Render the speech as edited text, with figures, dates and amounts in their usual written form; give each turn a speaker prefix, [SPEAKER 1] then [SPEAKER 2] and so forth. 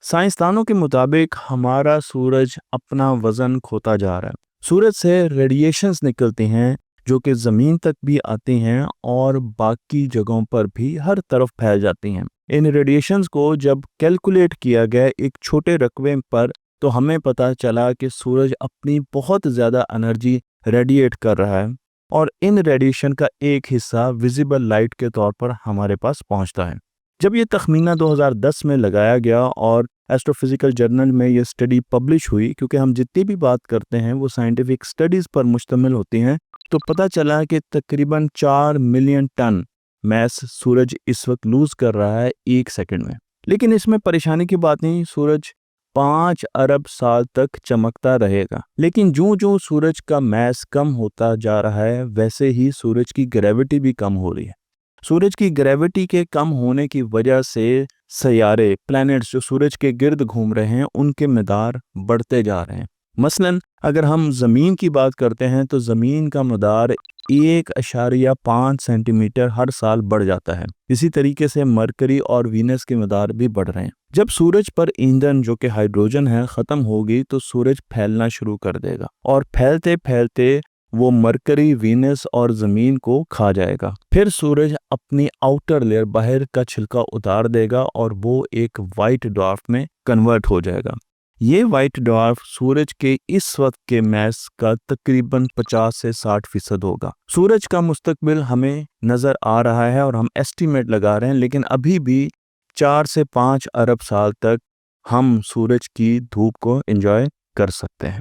[SPEAKER 1] साइंसदानों के मुताबिक हमारा सूरज अपना वजन खोता जा रहा है। सूरज से रेडिएशंस निकलती हैं जो कि ज़मीन तक भी आती हैं और बाकी जगहों पर भी हर तरफ फैल जाती हैं। इन रेडिएशंस को जब कैलकुलेट किया गया एक छोटे रकबे पर, तो हमें पता चला कि सूरज अपनी बहुत ज़्यादा एनर्जी रेडिएट कर रहा है और इन रेडिएशन का एक हिस्सा विजिबल लाइट के तौर पर हमारे पास पहुंचता है। जब ये तखमीना 2010 में लगाया गया और एस्ट्रोफिजिकल जर्नल में ये स्टडी पब्लिश हुई, क्योंकि हम जितनी भी बात करते हैं वो साइंटिफिक स्टडीज़ पर मुश्तमिल होती हैं, तो पता चला कि तकरीबन 4 मिलियन टन मैस सूरज इस वक्त लूज़ कर रहा है 1 सेकंड में। लेकिन इसमें परेशानी की बात नहीं, सूरज 5 अरब साल तक चमकता रहेगा। लेकिन जो सूरज का मैस कम होता जा रहा है, वैसे ही सूरज की ग्रेविटी भी कम हो रही है। सूरज की ग्रेविटी के कम होने की वजह से सैयारे, प्लैनेट्स जो सूरज के गिर्द घूम रहे हैं, उनके मदार बढ़ते जा रहे हैं। मसलन अगर हम ज़मीन की बात करते हैं तो ज़मीन का मदार 1.5 सेंटीमीटर हर साल बढ़ जाता है। इसी तरीके से मरकरी और वीनस के मदार भी बढ़ रहे हैं। जब सूरज पर ईंधन जो कि हाइड्रोजन है ख़त्म होगी, तो सूरज फैलना शुरू कर देगा और फैलते फैलते वो मरकरी, वीनस और ज़मीन को खा जाएगा। फिर सूरज अपनी आउटर लेयर, बाहर का छिलका उतार देगा और वो एक वाइट ड्वार्फ में कन्वर्ट हो जाएगा। ये वाइट ड्वार्फ सूरज के इस वक्त के मैस का तकरीबन 50 से 60% होगा। सूरज का मुस्तकबिल हमें नज़र आ रहा है और हम एस्टीमेट लगा रहे हैं, लेकिन अभी भी 4 से 5 अरब साल तक हम सूरज की धूप को एंजॉय कर सकते हैं।